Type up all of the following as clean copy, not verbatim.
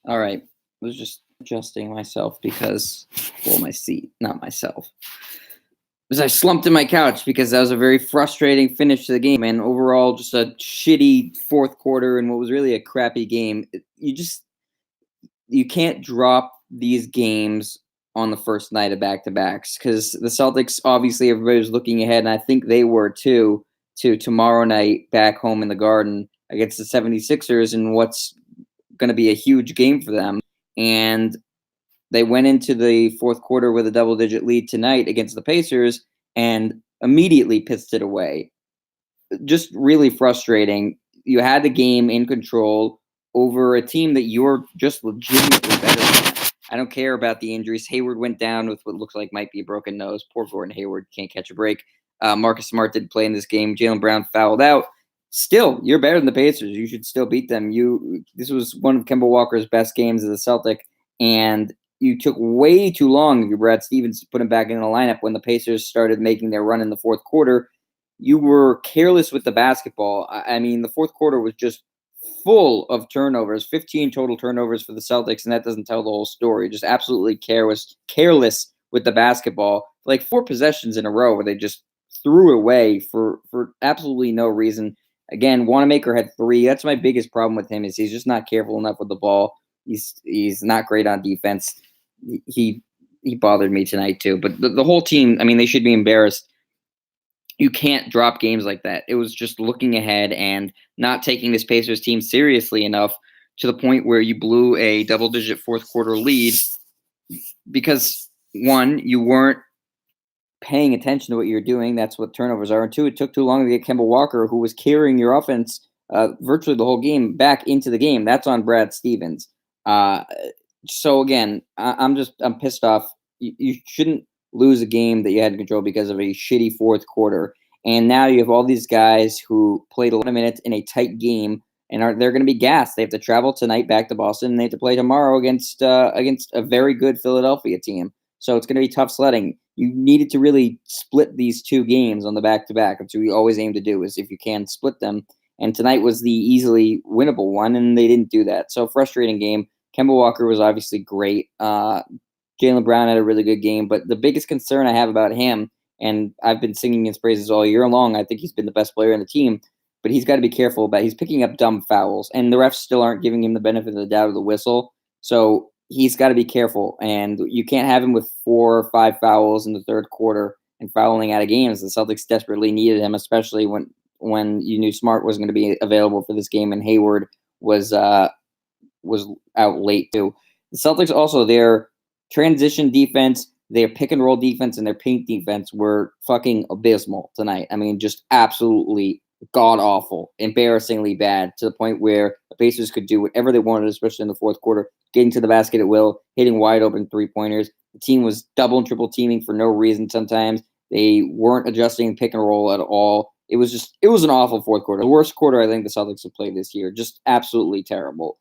All right. I was just adjusting myself because, well, my seat, not myself. Because I slumped in my couch because that was a very frustrating finish to the game, and overall, just a shitty fourth quarter and what was really a crappy game. You can't drop these games on the first night of back to backs because the Celtics, obviously, everybody was looking ahead, and I think they were too, to tomorrow night back home in the Garden against the 76ers and what's going to be a huge game for them. And they went into the fourth quarter with a double digit lead tonight against the Pacers and immediately pissed it away. Just really frustrating. You had the game in control over a team that you're just legitimately better than. I don't care about the injuries. Hayward went down with what looks like might be a broken nose. Poor Gordon Hayward can't catch a break. Marcus Smart didn't play in this game. Jaylen Brown fouled out. Still, you're better than the Pacers. You should still beat them. This was one of Kemba Walker's best games as a Celtic, and you took way too long if you're Brad Stevens to put him back in the lineup when the Pacers started making their run in the fourth quarter. You were careless with the basketball. I mean, the fourth quarter was just full of turnovers, 15 total turnovers for the Celtics, and that doesn't tell the whole story. Just absolutely careless with the basketball. Like 4 possessions in a row where they just threw it away for absolutely no reason. Again, Wanamaker had 3. That's my biggest problem with him is he's just not careful enough with the ball. He's not great on defense. He bothered me tonight too. But the whole team, I mean, they should be embarrassed. You can't drop games like that. It was just looking ahead and not taking this Pacers team seriously enough to the point where you blew a double-digit fourth quarter lead because, one, you weren't paying attention to what you're doing. That's what turnovers are. And 2, it took too long to get Kemba Walker, who was carrying your offense virtually the whole game, back into the game. That's on Brad Stevens. So, again, I'm pissed off. You shouldn't lose a game that you had in control because of a shitty fourth quarter. And now you have all these guys who played a lot of minutes in a tight game and they're going to be gassed. They have to travel tonight back to Boston and they have to play tomorrow against a very good Philadelphia team. So it's going to be tough sledding. You needed to really split these 2 games on the back-to-back. That's what we always aim to do, is if you can split them. And tonight was the easily winnable one, and they didn't do that. So frustrating game. Kemba Walker was obviously great. Jaylen Brown had a really good game, but the biggest concern I have about him, and I've been singing his praises all year long, I think he's been the best player in the team, but he's got to be careful about he's picking up dumb fouls, and the refs still aren't giving him the benefit of the doubt of the whistle. So he's got to be careful, and you can't have him with 4 or 5 fouls in the third quarter and fouling out of games. The Celtics desperately needed him, especially when you knew Smart wasn't going to be available for this game and Hayward was out late too. The Celtics also, their transition defense, their pick and roll defense, and their paint defense were fucking abysmal tonight. I mean, just absolutely god awful, embarrassingly bad, to the point where the Pacers could do whatever they wanted, especially in the fourth quarter, getting to the basket at will, hitting wide open 3-pointers. The team was double and triple teaming for no reason sometimes. They weren't adjusting pick and roll at all. It was an awful fourth quarter. The worst quarter I think the Celtics have played this year. Just absolutely terrible.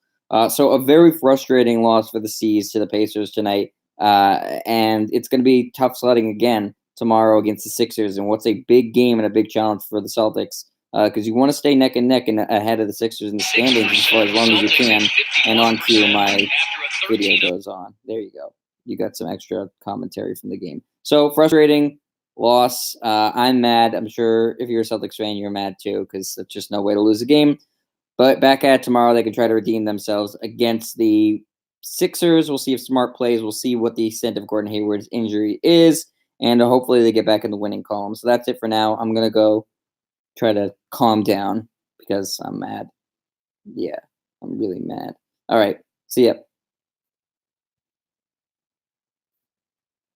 So a very frustrating loss for the C's to the Pacers tonight. And it's going to be tough sledding again tomorrow against the Sixers, and what's a big game and a big challenge for the Celtics, because you want to stay neck and neck and ahead of the Sixers in the standings for as long as you can. And on cue, my video goes on. There you go. You got some extra commentary from the game. So frustrating loss. I'm mad. I'm sure if you're a Celtics fan, you're mad too, because that's just no way to lose a game. But back at it tomorrow, they can try to redeem themselves against the Sixers. We'll see if Smart plays. We'll see what the extent of Gordon Hayward's injury is. And hopefully they get back in the winning column. So that's it for now. I'm going to go try to calm down because I'm mad. Yeah, I'm really mad. All right. See ya.